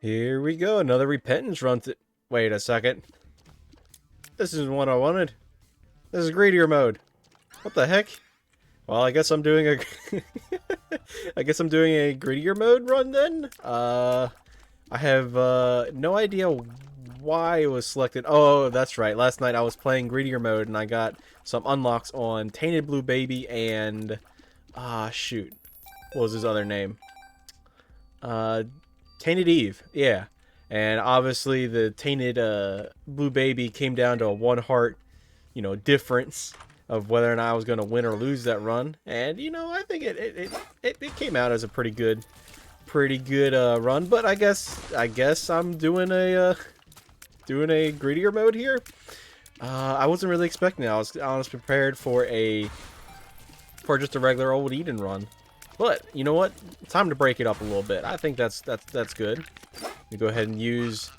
Here we go, another repentance run. Wait a second. This isn't what I wanted. This is Greedier mode. What the heck? Well, I guess I'm doing a... I guess I'm doing a Greedier mode run then? I have no idea why it was selected. Oh, that's right. Last night I was playing Greedier mode and I got some unlocks on Tainted Blue Baby and... shoot. What was his other name? Tainted Eve, yeah. And obviously the Tainted Blue Baby came down to a one heart, difference of whether or not I was going to win or lose that run. And, I think it came out as a pretty good run. But I guess I'm doing a Greedier mode here. I wasn't really expecting it. I was prepared for just a regular old Eden run. But you know what? Time to break it up a little bit. I think that's good. We go ahead and use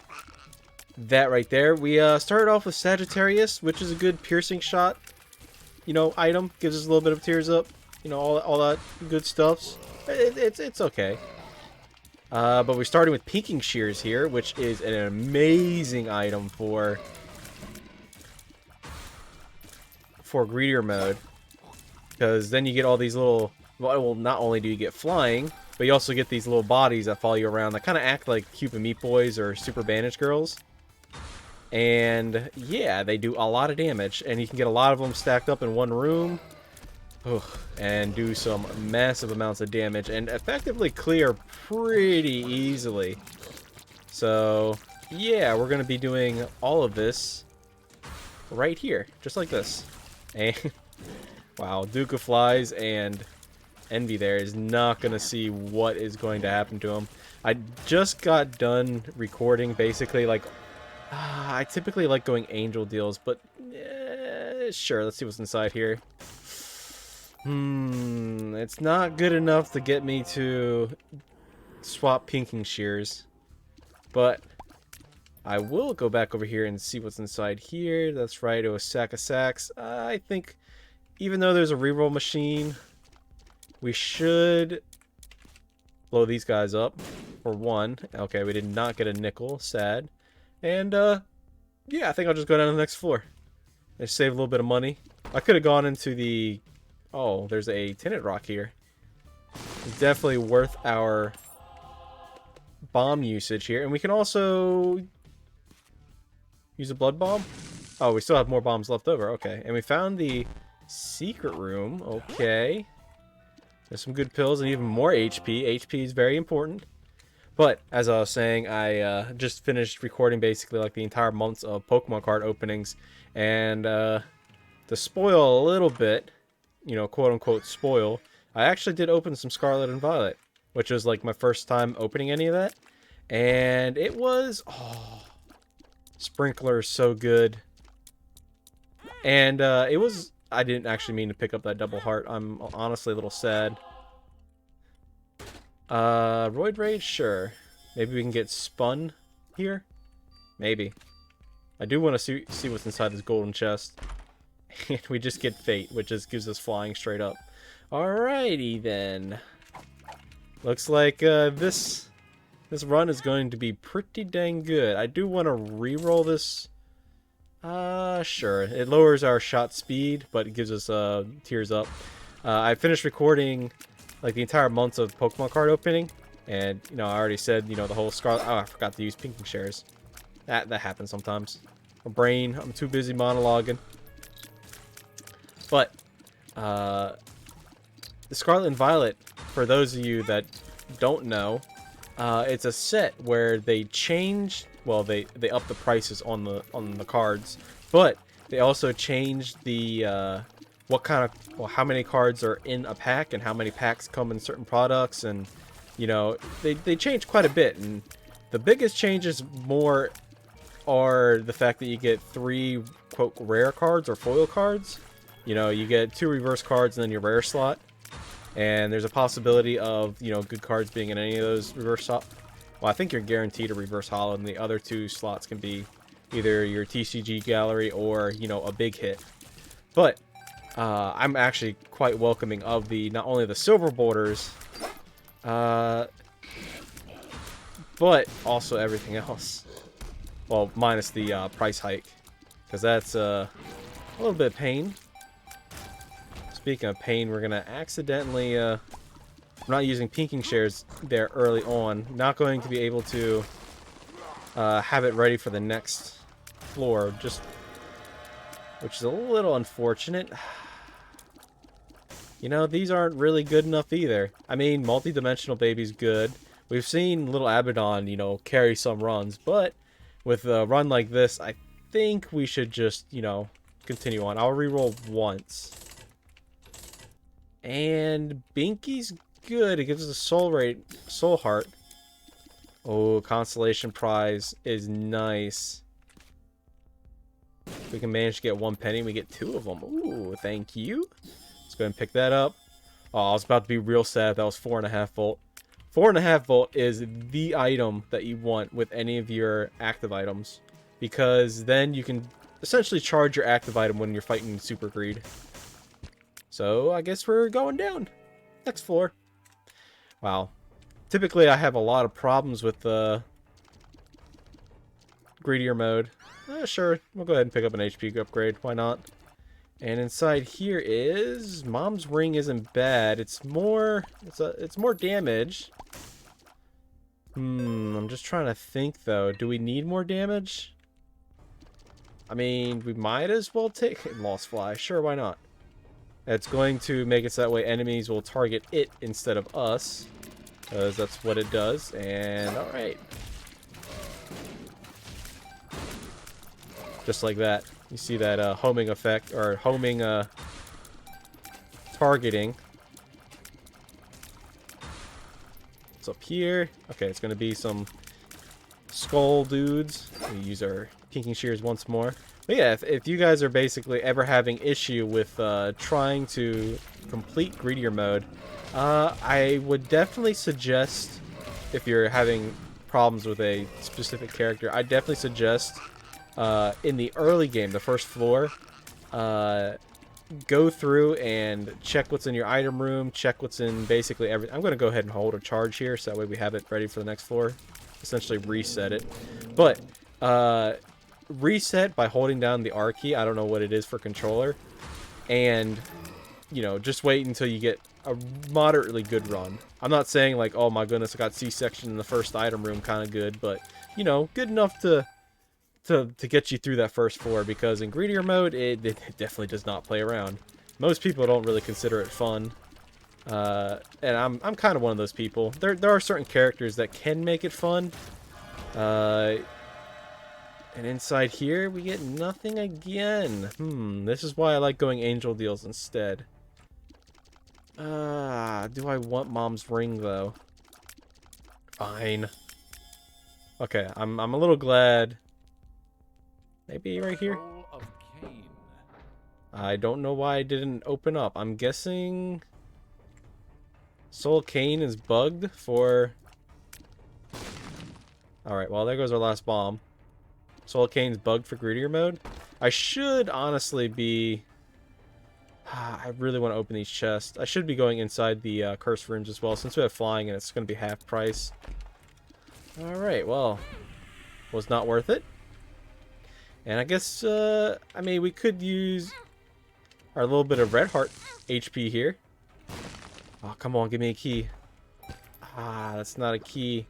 that right there. We started off with Sagittarius, which is a good piercing shot, item. Gives us a little bit of tears up, all that good stuff. It's okay. But we're starting with Pinking Shears here, which is an amazing item for Greedier mode, because then you get all these little. Well, not only do you get flying, but you also get these little bodies that follow you around that kind of act like Cupid Meat Boys or Super Bandage Girls. And yeah, they do a lot of damage, and you can get a lot of them stacked up in one room. And do some massive amounts of damage and effectively clear pretty easily. So yeah, we're going to be doing all of this right here, just like this. And wow, Duke of Flies and Envy there is not going to see what is going to happen to him. I just got done recording, basically, like, I typically like going angel deals, but sure, let's see what's inside here. It's not good enough to get me to swap Pinking Shears, but I will go back over here and see what's inside here. That's right, it was Sack of Sacks. I think, even though there's a reroll machine, we should blow these guys up for one. Okay, we did not get a nickel. Sad. And, yeah, I think I'll just go down to the next floor and save a little bit of money. I could have gone into the... Oh, there's a tinted rock here. It's definitely worth our bomb usage here. And we can also use a blood bomb. Oh, we still have more bombs left over. Okay. And we found the secret room. Okay. There's some good pills and even more HP. HP is very important. But, as I was saying, I just finished recording basically like the entire months of Pokemon card openings. And to spoil a little bit, quote-unquote spoil, I actually did open some Scarlet and Violet, which was like my first time opening any of that. And it was... Oh, Sprinkler is so good. And it was... I didn't actually mean to pick up that double heart. I'm honestly a little sad. Roid Rage? Sure. Maybe we can get spun here? Maybe. I do want to see what's inside this golden chest. And we just get Fate, which just gives us flying straight up. Alrighty then. Looks like this run is going to be pretty dang good. I do want to re-roll this. Sure. It lowers our shot speed, but it gives us tears up. I finished recording like the entire months of Pokemon card opening, and I already said the whole Scarlet. Oh, I forgot to use Pinking Shares. That happens sometimes. My brain, I'm too busy monologuing. But the Scarlet and Violet, for those of you that don't know, it's a set where they change. Well, they up the prices on the cards, but they also change the how many cards are in a pack and how many packs come in certain products, and they change quite a bit. And the biggest changes more are the fact that you get 3 quote rare cards or foil cards. You get 2 reverse cards and then your rare slot, and there's a possibility of good cards being in any of those reverse slot. Well, I think you're guaranteed a reverse holo, and the other 2 slots can be either your TCG gallery or, a big hit. But I'm actually quite welcoming of not only the silver borders, but also everything else. Well, minus the price hike, because that's a little bit of pain. Speaking of pain, we're gonna accidentally we're not using pinking shares there early on. Not going to be able to have it ready for the next floor, just which is a little unfortunate. You know, these aren't really good enough either. I mean, multi-dimensional baby's good. We've seen little Abaddon, you know, carry some runs, but with a run like this, I think we should just, you know, continue on. I'll reroll once. And Binky's good. It gives us a soul heart. Oh, consolation prize is nice. If we can manage to get 1 penny, we get 2 of them. Ooh, thank you. Let's go ahead and pick that up. Oh, I was about to be real sad. That was 4.5 volt. 4.5 volt is the item that you want with any of your active items, because then you can essentially charge your active item when you're fighting Super Greed. So I guess we're going down. Next floor. Wow. Typically I have a lot of problems with the Greedier mode. Sure, we'll go ahead and pick up an HP upgrade. Why not? And inside here is Mom's ring isn't bad. It's more damage. I'm just trying to think though. Do we need more damage? I mean, we might as well take Lost Fly. Sure, why not? It's going to make it so that way enemies will target it instead of us, because that's what it does. And alright. Just like that. You see that homing effect, or homing targeting. What's up here? Okay, it's going to be some skull dudes. We use our pinking shears once more. But yeah, if you guys are basically ever having issue with trying to complete Greedier mode, I would definitely suggest, if you're having problems with a specific character, I definitely suggest in the early game, the first floor, go through and check what's in your item room, check what's in basically everything. I'm going to go ahead and hold a charge here, so that way we have it ready for the next floor. Essentially reset it. But reset by holding down the R key. I don't know what it is for controller. And, you know, just wait until you get a moderately good run. I'm not saying like, oh my goodness, I got C-section in the first item room, kind of good, but, you know, good enough to get you through that first floor, because in Greedier mode, it definitely does not play around. Most people don't really consider it fun. And I'm kind of one of those people. There are certain characters that can make it fun. And inside here, we get nothing again. This is why I like going Angel Deals instead. Do I want Mom's ring, though? Fine. Okay, I'm a little glad. Maybe right here? I don't know why I didn't open up. I'm guessing Soul Cane is bugged for... Alright, well, there goes our last bomb. Soul Cane's bugged for Greedier mode. I should honestly be... I really want to open these chests. I should be going inside the curse rooms as well, since we have flying and it's going to be half price. Alright, well, was not worth it. And I guess, I mean, we could use our little bit of red heart HP here. Oh, come on, give me a key. That's not a key.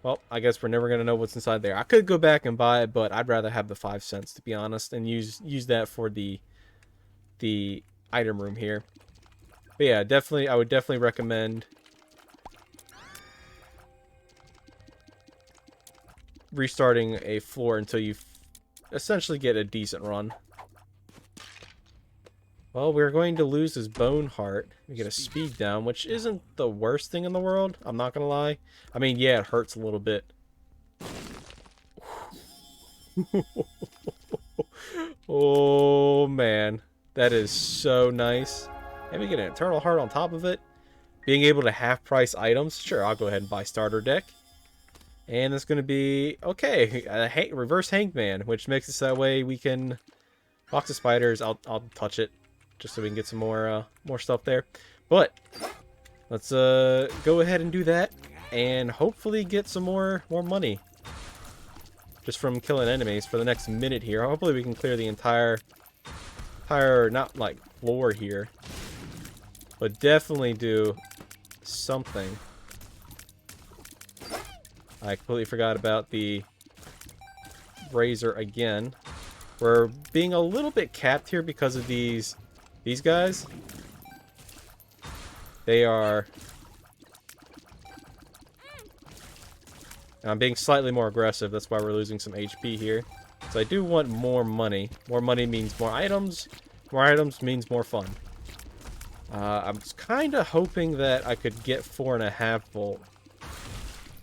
Well, I guess we're never going to know what's inside there. I could go back and buy it, but I'd rather have the 5 cents, to be honest, and use that for the item room here. But yeah, definitely, I would definitely recommend restarting a floor until you essentially get a decent run. Well, we're going to lose his bone heart. We get a speed down, which isn't the worst thing in the world. I'm not gonna lie. I mean, yeah, it hurts a little bit. Oh man, that is so nice. And we get an eternal heart on top of it. Being able to half price items. Sure, I'll go ahead and buy starter deck. And it's going to be, okay, a reverse Hangman, which makes it so that way we can... Box of spiders, I'll touch it, just so we can get some more stuff there. But, let's go ahead and do that. and hopefully get some more money just from killing enemies for the next minute here. Hopefully we can clear the entire not like floor here, but definitely do something. I completely forgot about the razor again. We're being a little bit capped here because of these guys. They are... I'm being slightly more aggressive, that's why we're losing some HP here. So I do want more money. More money means more items. More items means more fun. I'm kind of hoping that I could get 4.5 volt.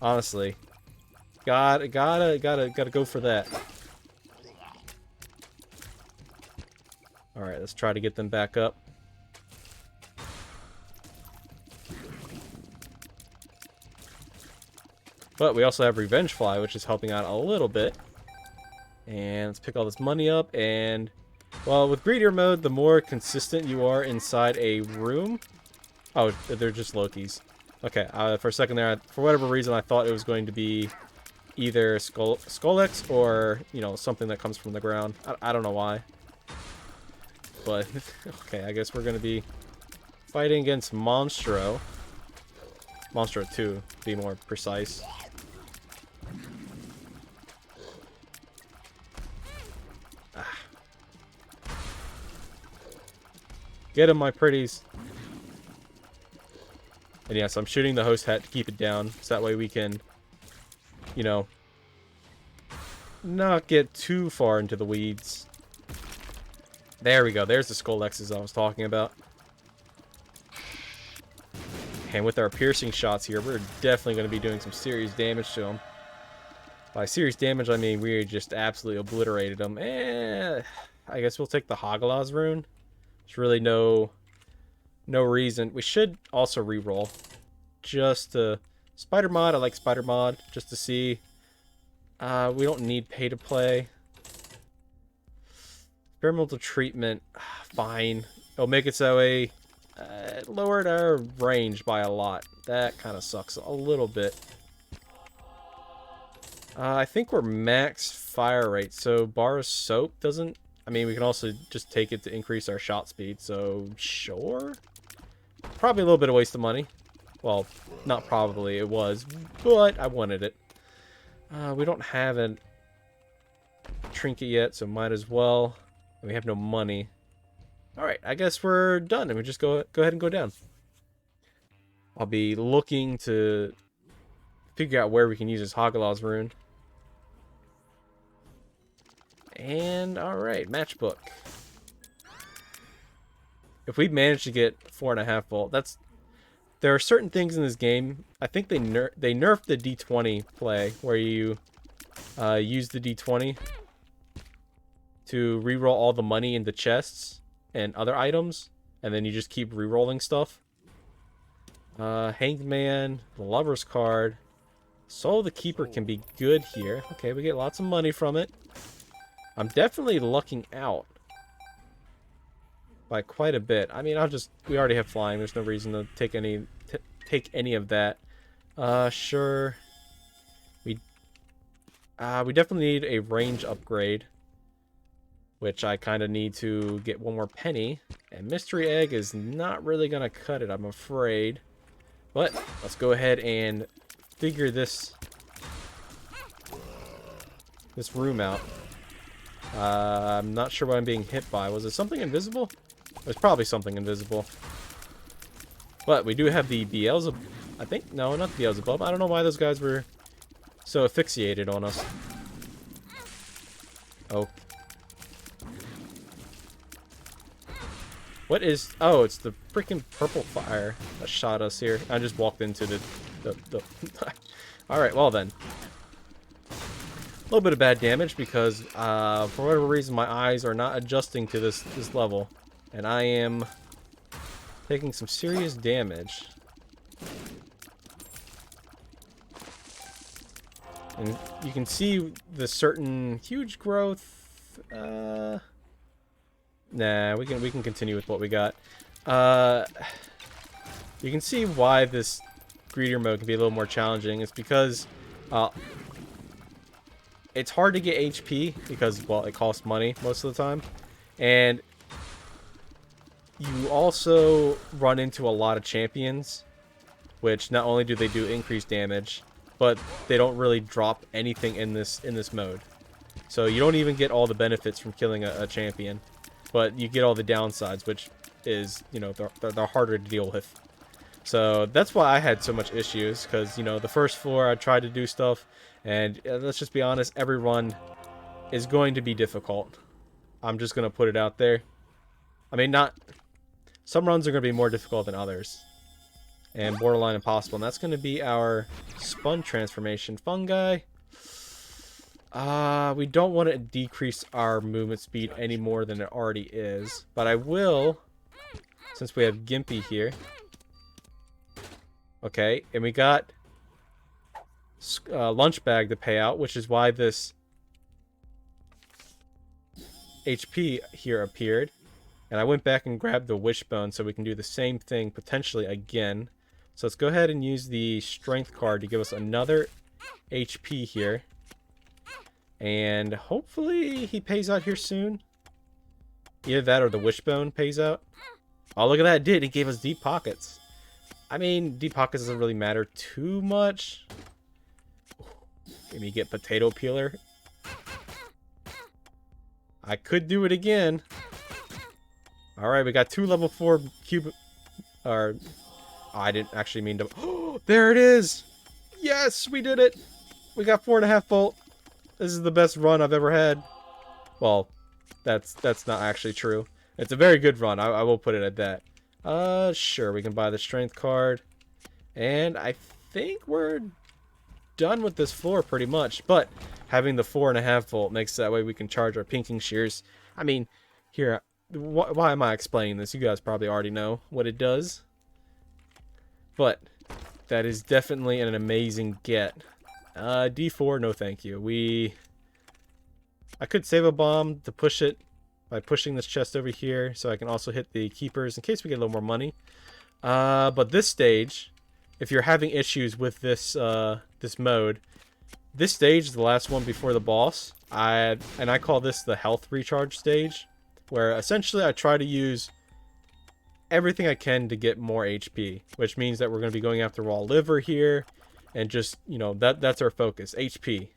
Honestly. Gotta go for that. Alright, let's try to get them back up. But we also have Revenge Fly, which is helping out a little bit. And let's pick all this money up. And, well, with Greedier mode, the more consistent you are inside a room... Oh, they're just Lokis. Okay, for a second there, for whatever reason, I thought it was going to be either Skullx or, you know, something that comes from the ground. I don't know why. But, okay, I guess we're going to be fighting against Monstro. Monstro 2, to be more precise. Get him, my pretties. And yes, I'm shooting the host hat to keep it down, so that way we can, you know, not get too far into the weeds. There we go. There's the Skullx's I was talking about. And with our piercing shots here, we're definitely going to be doing some serious damage to them. By serious damage, I mean we just absolutely obliterated them. I guess we'll take the Hagalaz rune. There's really no reason. We should also reroll. Just to... Spider mod, I like Spider mod, just to see. We don't need pay to play. Experimental treatment, fine. It'll make it so it lowered our range by a lot. That kind of sucks a little bit. I think we're max fire rate, so bar of soap doesn't... I mean, we can also just take it to increase our shot speed, so sure. Probably a little bit of waste of money. Well, not probably, it was, but I wanted it. We don't have a trinket yet, so might as well. We have no money. Alright, I guess we're done, and we just go ahead and go down. I'll be looking to figure out where we can use this Hagalaz rune. And, alright, matchbook. If we manage to get 4.5 volt, that's... There are certain things in this game, I think they nerfed the D20 play, where you use the D20 to reroll all the money into chests and other items, and then you just keep rerolling stuff. Hanged Man, the Lover's card. Soul of the Keeper can be good here. Okay, we get lots of money from it. I'm definitely lucking out by quite a bit. I mean, we already have flying. There's no reason to take any of that. Sure. We definitely need a range upgrade, which I kind of need to get one more penny. And Mystery Egg is not really going to cut it, I'm afraid. But let's go ahead and figure this room out. I'm not sure what I'm being hit by. Was it something invisible? There's probably something invisible. But we do have the Beelzebub. I think, no, not the Beelzebub. I don't know why those guys were so asphyxiated on us. Oh. What is... Oh, it's the freaking purple fire that shot us here. I just walked into the Alright, well then. A little bit of bad damage because, for whatever reason, my eyes are not adjusting to this level. And I am taking some serious damage. And you can see the certain huge growth. Nah, we can continue with what we got. You can see why this Greedier mode can be a little more challenging is because it's hard to get HP because, well, it costs money most of the time. And you also run into a lot of champions, which not only do they do increased damage, but they don't really drop anything in this mode. So you don't even get all the benefits from killing a champion, but you get all the downsides, which is, you know, they're harder to deal with. So that's why I had so much issues, because, you know, the first floor I tried to do stuff, and let's just be honest, every run is going to be difficult. I'm just going to put it out there. I mean, some runs are going to be more difficult than others, and borderline impossible, and that's going to be our Spun transformation. Fungi. We don't want to decrease our movement speed any more than it already is, but I will, since we have Gimpy here. Okay, and we got lunch bag to pay out, which is why this HP here appeared. And I went back and grabbed the wishbone so we can do the same thing potentially again. So let's go ahead and use the strength card to give us another HP here. And hopefully he pays out here soon. Either that or the wishbone pays out. Oh, look at that, it did. It gave us deep pockets. I mean, deep pockets doesn't really matter too much. Let me get potato peeler. I could do it again. Alright, we got 2 level 4 cube... Or... Oh, I didn't actually mean to... Oh, there it is! Yes, we did it! We got 4.5 volt. This is the best run I've ever had. Well, that's not actually true. It's a very good run. I will put it at that. Sure, we can buy the strength card. And I think we're done with this floor pretty much. But having the 4.5 volt makes that way we can charge our pinking shears. I mean, here... Why am I explaining this? You guys probably already know what it does. But that is definitely an amazing get. D4, no thank you. I could save a bomb to push it by pushing this chest over here, so I can also hit the keepers in case we get a little more money. But this stage, if you're having issues with this this mode, this stage is the last one before the boss. I call this the health recharge stage, where essentially I try to use everything I can to get more HP, which means that we're going to be going after raw liver here, and just, you know, that's our focus, HP.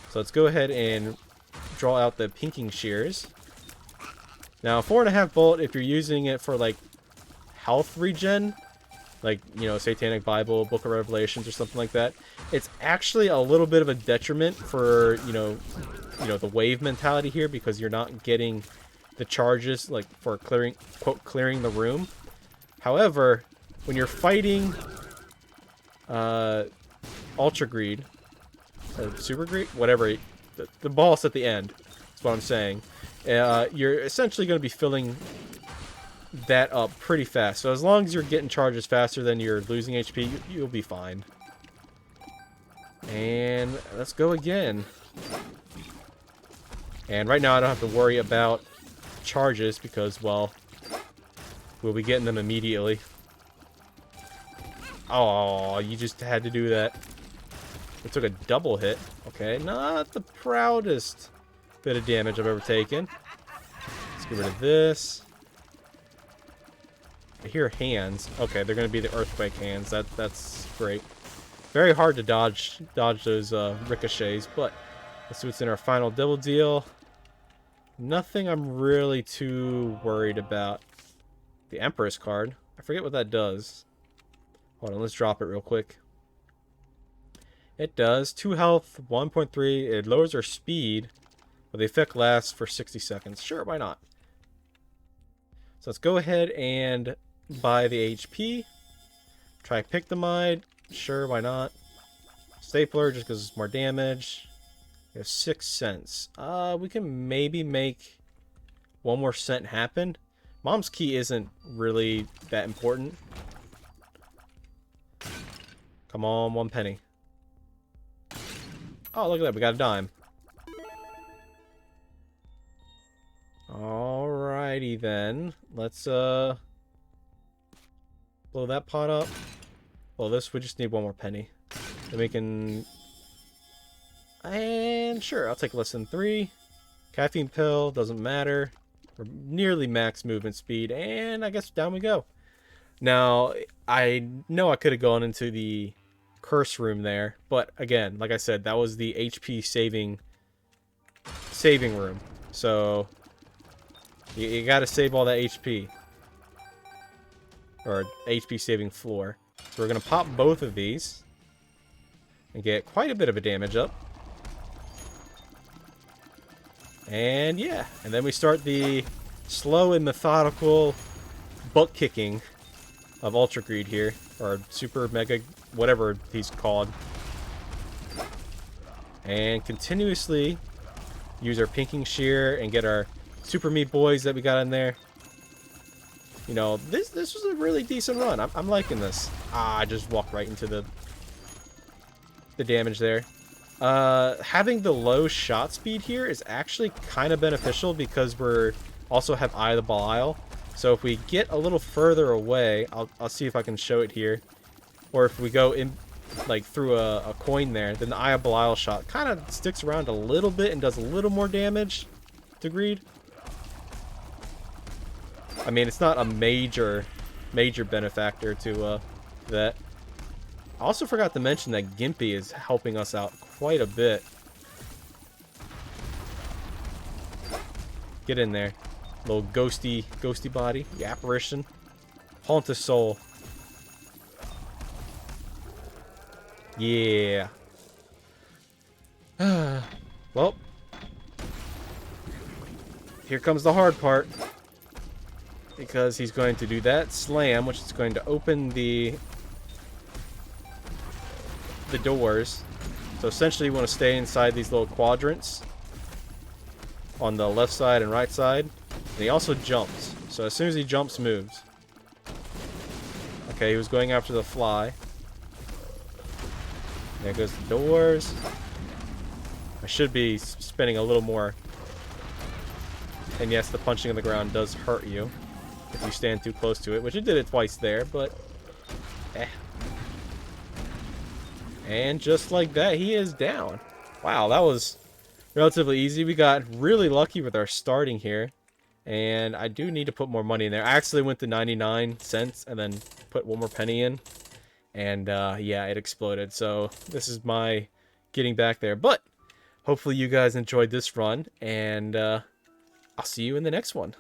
So let's go ahead and draw out the pinking shears. Now, 4.5 volt, if you're using it for, like, health regen, like, you know, Satanic Bible, Book of Revelations, or something like that, it's actually a little bit of a detriment for, you know, the wave mentality here, because you're not getting the charges, like, for clearing, quote, clearing the room. However, when you're fighting Ultra Greed, or Super Greed, whatever, the boss at the end, that's what I'm saying, you're essentially going to be filling that up pretty fast. So as long as you're getting charges faster than you're losing HP, you'll be fine. And let's go again. And right now I don't have to worry about charges because, well, we'll be getting them immediately. Oh, you just had to do that. It took a double hit. Okay, not the proudest bit of damage I've ever taken. Let's get rid of this. I hear hands. Okay, they're going to be the earthquake hands. That's great. Very hard to dodge those ricochets, but let's see what's in our final double deal. Nothing I'm really too worried about. The Empress card. I forget what that does. Hold on, let's drop it real quick. It does 2 health, 1.3. It lowers our speed, but the effect lasts for 60 seconds. Sure, why not? So let's go ahead and buy the HP. Tripictamide. Sure, why not? Stapler, just because it's more damage. We have 6 cents. We can maybe make 1 more cent happen. Mom's key isn't really that important. Come on, 1 penny. Oh, look at that, we got a dime. Alrighty then. Let's blow that pot up. Well, this, we just need one more penny. Then we can... And sure, I'll take less than 3. Caffeine pill, doesn't matter. We're nearly max movement speed, and I guess down we go. Now, I know I could have gone into the curse room there, but again, like I said, that was the HP saving room. So, you gotta save all that HP. Or HP saving floor. So we're gonna pop both of these. And get quite a bit of a damage up. And yeah, and then we start the slow and methodical butt kicking of Ultra Greed here, or Super Mega, whatever he's called. And continuously use our Pinking Shear and get our Super Meat Boys that we got in there. You know, this was a really decent run. I'm liking this. Ah, I just walked right into the damage there. Having the low shot speed here is actually kind of beneficial because we're also have Eye of the Belial. So if we get a little further away, I'll see if I can show it here. Or if we go in, like, through a coin there, then the Eye of Belial shot kind of sticks around a little bit and does a little more damage to Greed. I mean, it's not a major benefactor to that. I also forgot to mention that Gimpy is helping us out quite a bit. Get in there. Little ghosty body. The apparition. Haunt his soul. Yeah. Well. Here comes the hard part. Because he's going to do that slam, which is going to open the doors. So essentially you want to stay inside these little quadrants on the left side and right side. And he also jumps. So as soon as he jumps, moves. Okay, he was going after the fly. There goes the doors. I should be spending a little more. And yes, the punching on the ground does hurt you if you stand too close to it, which it did it twice there, but eh. And just like that, he is down. Wow, that was relatively easy. We got really lucky with our starting here. And I do need to put more money in there. I actually went to 99 cents and then put one more penny in. And yeah, it exploded. So this is my getting back there. But hopefully you guys enjoyed this run. And I'll see you in the next one.